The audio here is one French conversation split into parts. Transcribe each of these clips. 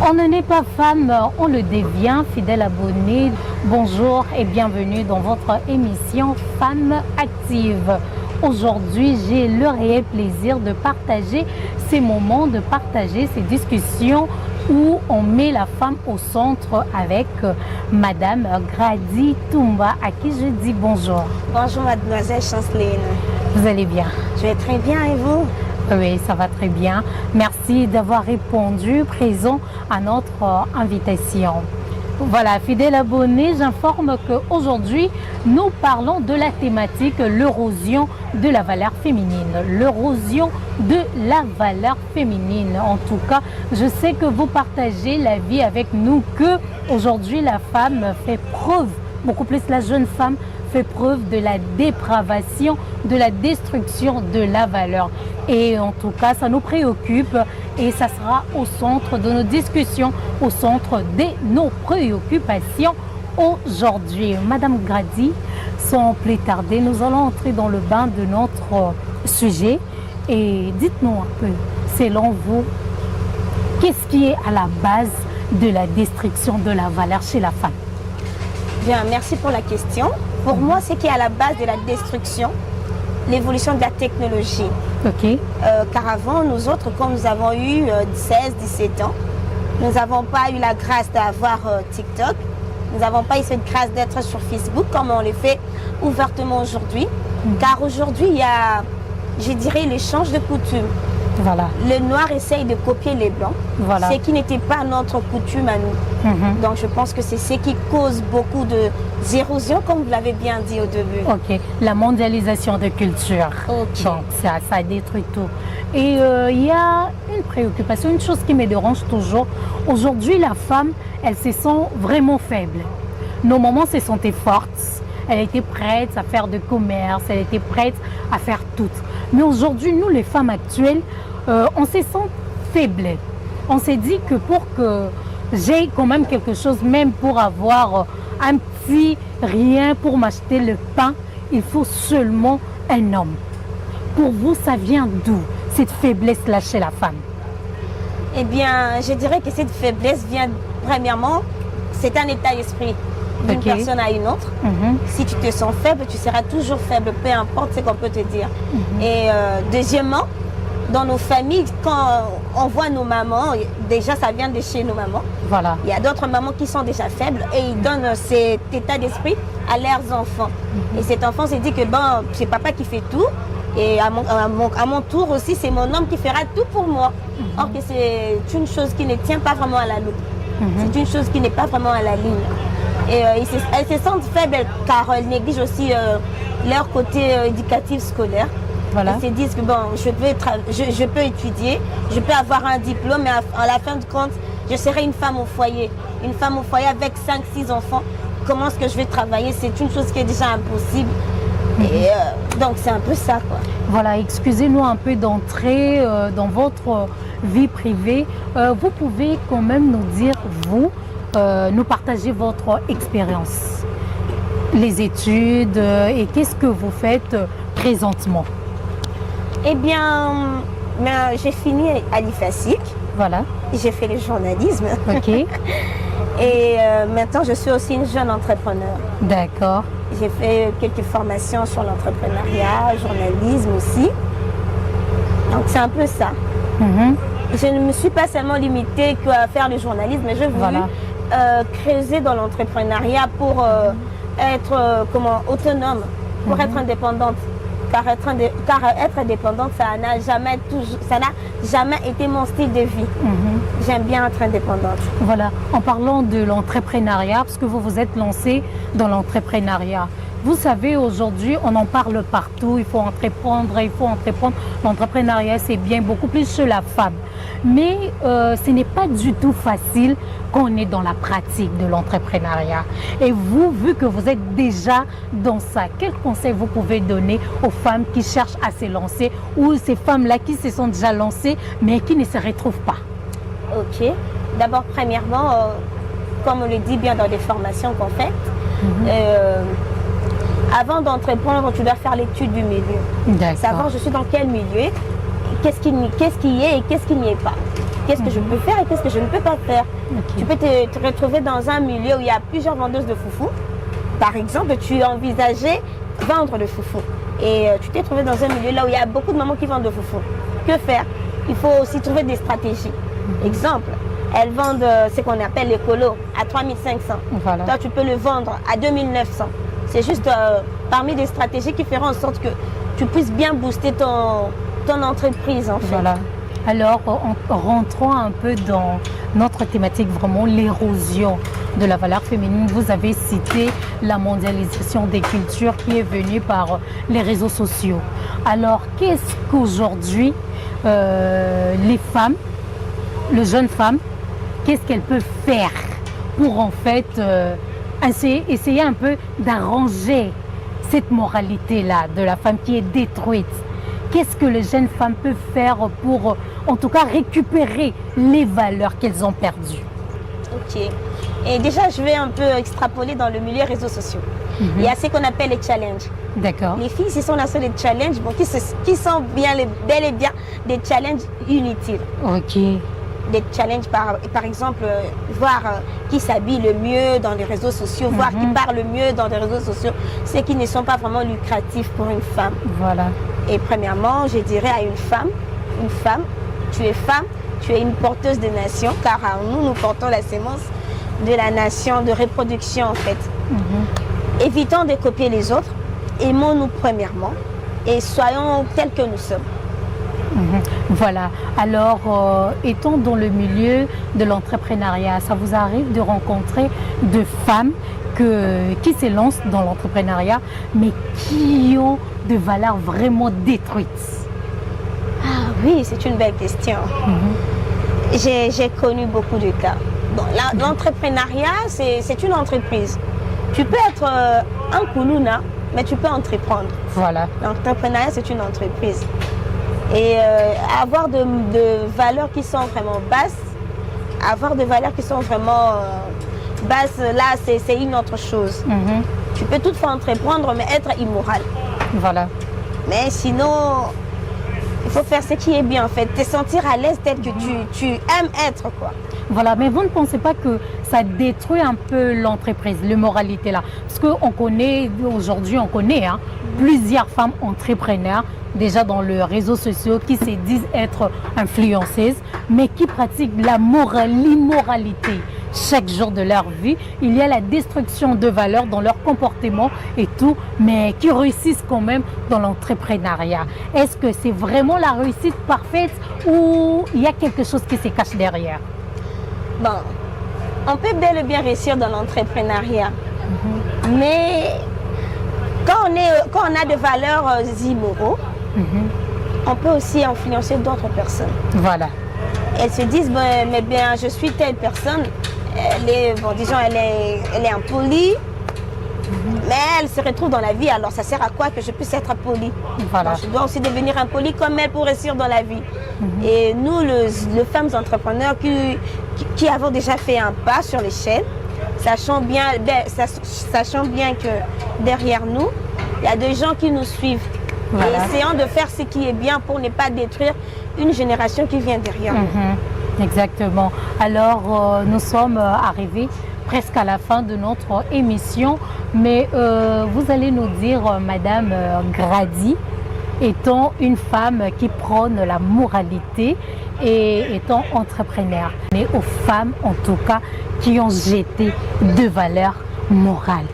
On ne naît pas femme, on le devient. Fidèle abonné, bonjour et bienvenue dans votre émission Femmes Actives. Aujourd'hui, j'ai le réel plaisir de partager ces moments, de partager ces discussions où on met la femme au centre avec Madame Grady Toumba, à qui je dis bonjour. Bonjour mademoiselle Chanceline. Vous allez bien? Je vais très bien et vous? Oui, ça va très bien. Merci d'avoir répondu présent à notre invitation. Voilà, fidèle abonné, j'informe qu'aujourd'hui, nous parlons de la thématique l'érosion de la valeur féminine. L'érosion de la valeur féminine. En tout cas, je sais que vous partagez l'avis avec nous que aujourd'hui la femme fait preuve, beaucoup plus la jeune femme, fait preuve de la dépravation, de la destruction de la valeur. Et en tout cas, ça nous préoccupe et ça sera au centre de nos discussions, au centre de nos préoccupations aujourd'hui. Madame Grady, sans plus tarder, nous allons entrer dans le bain de notre sujet. Et dites-nous un peu, selon vous, qu'est-ce qui est à la base de la destruction de la valeur chez la femme? Bien, merci pour la question. Pour moi, ce qui est à la base de la destruction, l'évolution de la technologie. Ok. Car avant, nous autres, quand nous avons eu 16, 17 ans, nous n'avons pas eu la grâce d'avoir TikTok. Nous n'avons pas eu cette grâce d'être sur Facebook comme on le fait ouvertement aujourd'hui. Car aujourd'hui, il y a, je dirais, l'échange de coutumes. Voilà. Le noir essaye de copier les blancs, Voilà. ce qui n'était pas notre coutume à nous. Donc je pense que c'est ce qui cause beaucoup d'érosion, comme vous l'avez bien dit au début. Ok, la mondialisation de culture. Ok. Donc ça détruit tout. Et il y a une préoccupation, une chose qui me dérange toujours. Aujourd'hui, la femme, elle se sent vraiment faible. Nos mamans se sentaient fortes. Elle était prête à faire de commerce, elle était prête à faire tout. Mais aujourd'hui, nous, les femmes actuelles, on se sent faibles. On s'est dit que pour que j'ai quand même quelque chose, même pour avoir un petit rien pour m'acheter le pain, il faut seulement un homme. Pour vous, ça vient d'où, cette faiblesse-là chez la femme? Eh bien, je dirais que cette faiblesse vient, premièrement, c'est un état d'esprit d'une personne à une autre. Si tu te sens faible, tu seras toujours faible, peu importe ce qu'on peut te dire. Et deuxièmement, dans nos familles, quand on voit nos mamans, déjà ça vient de chez nos mamans. Voilà. Il y a d'autres mamans qui sont déjà faibles et ils donnent cet état d'esprit à leurs enfants. Et cet enfant s'est dit que bon, c'est papa qui fait tout. Et à mon tour aussi, c'est mon homme qui fera tout pour moi. Or que c'est une chose qui ne tient pas vraiment à la loupe. C'est une chose qui n'est pas vraiment à la ligne. Et elles se sentent faibles car elles négligent aussi leur côté éducatif scolaire. Voilà. Elles se disent que bon, je peux étudier, je peux avoir un diplôme, mais à la fin de compte, je serai une femme au foyer. Une femme au foyer avec 5-6 enfants. Comment est-ce que je vais travailler? C'est une chose qui est déjà impossible. Et donc c'est un peu ça, quoi. Voilà, excusez-nous un peu d'entrer dans votre vie privée. Vous pouvez quand même nous dire, vous, nous partager votre expérience, les études et qu'est-ce que vous faites présentement? Eh bien, j'ai fini à l'IFASIC. Voilà. J'ai fait le journalisme. Ok. Et maintenant, je suis aussi une jeune entrepreneur. D'accord. J'ai fait quelques formations sur l'entrepreneuriat, journalisme aussi. Donc, c'est un peu ça. Je ne me suis pas seulement limitée qu'à faire le journalisme, mais je voulais creuser dans l'entrepreneuriat pour être autonome, pour être indépendante. Car être indépendante, ça n'a jamais été mon style de vie. J'aime bien être indépendante. Voilà, en parlant de l'entrepreneuriat, parce que vous vous êtes lancé dans l'entrepreneuriat. Vous savez, aujourd'hui, on en parle partout, il faut entreprendre, il faut entreprendre. L'entrepreneuriat, c'est bien, beaucoup plus chez la femme. Mais ce n'est pas du tout facile quand on est dans la pratique de l'entrepreneuriat. Et vous, vu que vous êtes déjà dans ça, quel conseil vous pouvez donner aux femmes qui cherchent à se lancer ou ces femmes-là qui se sont déjà lancées mais qui ne se retrouvent pas? Ok. D'abord, premièrement, comme on le dit bien dans des formations qu'on fait, avant d'entreprendre, tu dois faire l'étude du milieu. Savoir je suis dans quel milieu, qu'est-ce qui y est et qu'est-ce qui n'y est pas. Qu'est-ce que je peux faire et qu'est-ce que je ne peux pas faire. Tu peux te retrouver dans un milieu où il y a plusieurs vendeuses de foufou. Par exemple, tu envisageais vendre de foufou. Et tu t'es trouvé dans un milieu là où il y a beaucoup de mamans qui vendent de foufou. Que faire? Il faut aussi trouver des stratégies. Exemple, elles vendent ce qu'on appelle les colos à 3500. Voilà. Toi, tu peux le vendre à 2900. C'est juste parmi des stratégies qui feront en sorte que tu puisses bien booster ton entreprise en fait. Voilà. Alors, rentrons un peu dans notre thématique, vraiment l'érosion de la valeur féminine. Vous avez cité la mondialisation des cultures qui est venue par les réseaux sociaux. Alors, qu'est-ce qu'aujourd'hui les femmes, les jeunes femmes, qu'est-ce qu'elles peuvent faire pour en fait essayer un peu d'arranger cette moralité-là de la femme qui est détruite? Qu'est-ce que les jeunes femmes peuvent faire pour, en tout cas, récupérer les valeurs qu'elles ont perdues? Ok. Et déjà, je vais un peu extrapoler dans le milieu réseaux sociaux. Il y a ce qu'on appelle les challenges. D'accord. Les filles, ce sont là sur les challenges qui sont bel et bien des challenges inutiles. Ok. Des challenges, par exemple, voir qui s'habille le mieux dans les réseaux sociaux, voir qui parle le mieux dans les réseaux sociaux, c'est qui ne sont pas vraiment lucratifs pour une femme. Voilà. Et premièrement, je dirais à une femme, tu es une porteuse de nation, car nous portons la sémence de la nation, de reproduction en fait. Évitons de copier les autres, aimons-nous premièrement et soyons tels que nous sommes. Voilà. Alors, étant dans le milieu de l'entrepreneuriat, ça vous arrive de rencontrer de femmes qui se lancent dans l'entrepreneuriat, mais qui ont des valeurs vraiment détruites? Ah oui, c'est une belle question. J'ai connu beaucoup de cas. Bon, l'entrepreneuriat, c'est une entreprise. Tu peux être un koulouna, mais tu peux entreprendre. Voilà. L'entrepreneuriat, c'est une entreprise. Et avoir de valeurs qui sont vraiment basses, avoir des valeurs qui sont vraiment basses, là, c'est une autre chose. Tu peux toutefois entreprendre, mais être immoral. Voilà. Mais sinon, il faut faire ce qui est bien, en fait. Te sentir à l'aise, tel que tu aimes être, quoi. Voilà, mais vous ne pensez pas que ça détruit un peu l'entreprise, l'immoralité là? Parce qu'on connaît, aujourd'hui, plusieurs femmes entrepreneurs, déjà dans les réseaux sociaux, qui se disent être influenceuses, mais qui pratiquent l'immoralité. Chaque jour de leur vie, il y a la destruction de valeurs dans leur comportement et tout, mais qui réussissent quand même dans l'entrepreneuriat. Est-ce que c'est vraiment la réussite parfaite ou il y a quelque chose qui se cache derrière? Bon, on peut bel et bien réussir dans l'entrepreneuriat, mais quand on a des valeurs immoraux, on peut aussi influencer d'autres personnes. Voilà. Elles se disent, mais bien, je suis telle personne, elle est impolie, mais elle se retrouve dans la vie, alors ça sert à quoi que je puisse être impolie? Voilà. Donc, je dois aussi devenir impolie comme elle pour réussir dans la vie. Et nous, les femmes entrepreneurs qui avons déjà fait un pas sur l'échelle, sachant bien que derrière nous, il y a des gens qui nous suivent. Voilà. Et essayons de faire ce qui est bien pour ne pas détruire une génération qui vient derrière nous. Exactement. Alors, nous sommes arrivés presque à la fin de notre émission, mais vous allez nous dire, Madame Grady, étant une femme qui prône la moralité et étant entrepreneur, mais aux femmes en tout cas qui ont jeté de valeurs morales.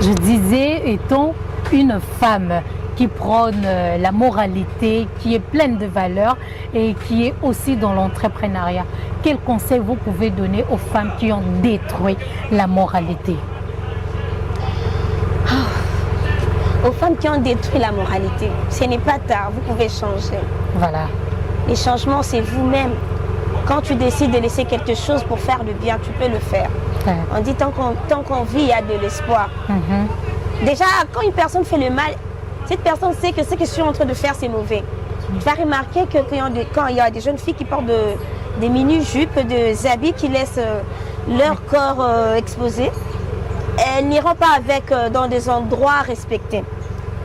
Je disais, étant une femme qui prône la moralité, qui est pleine de valeurs et qui est aussi dans l'entrepreneuriat, quel conseil vous pouvez donner aux femmes qui ont détruit la moralité? Aux femmes qui ont détruit la moralité, ce n'est pas tard, vous pouvez changer. Voilà. Les changements, c'est vous-même. Quand tu décides de laisser quelque chose pour faire le bien, tu peux le faire. Ouais. On dit tant qu'on vit, il y a de l'espoir. Déjà, quand une personne fait le mal, cette personne sait que ce que je suis en train de faire, c'est mauvais. Tu vas remarquer que quand il y a des jeunes filles qui portent des mini-jupes, des habits qui laissent leur corps exposé, elles n'iront pas dans des endroits respectés.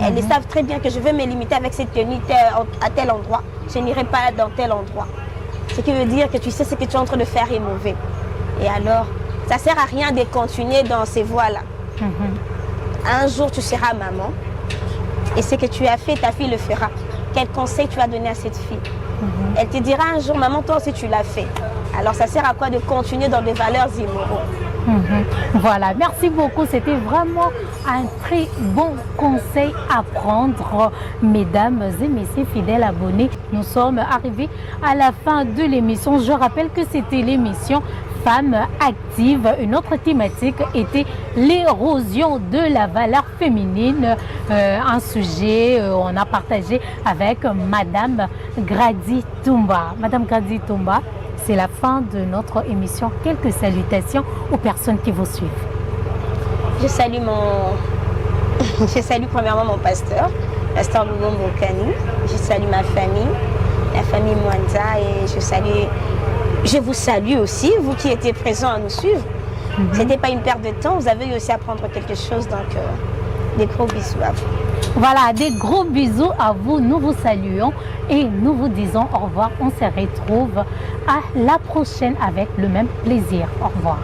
Elles savent très bien que je veux me limiter avec cette tenue à tel endroit. Je n'irai pas dans tel endroit. Ce qui veut dire que tu sais ce que tu es en train de faire est mauvais. Et alors, ça ne sert à rien de continuer dans ces voies-là. Un jour, tu seras maman. Et ce que tu as fait, ta fille le fera. Quel conseil tu vas donner à cette fille? Elle te dira un jour, maman, toi aussi tu l'as fait. Alors ça sert à quoi de continuer dans des valeurs immoraux? Voilà, merci beaucoup. C'était vraiment un très bon conseil à prendre, mesdames et messieurs fidèles abonnés. Nous sommes arrivés à la fin de l'émission. Je rappelle que c'était l'émission Femmes actives. Une autre thématique était l'érosion de la valeur féminine. Un sujet on a partagé avec Madame Grady Toumba. Madame Grady Toumba, c'est la fin de notre émission. Quelques salutations aux personnes qui vous suivent. Je salue premièrement mon pasteur Lubombo Kani. Je salue ma famille, la famille Mwanza, et je vous salue aussi, vous qui étiez présents à nous suivre. Ce n'était pas une perte de temps, vous avez eu aussi à apprendre quelque chose, donc des gros bisous à vous. Voilà, des gros bisous à vous, nous vous saluons et nous vous disons au revoir. On se retrouve à la prochaine avec le même plaisir. Au revoir.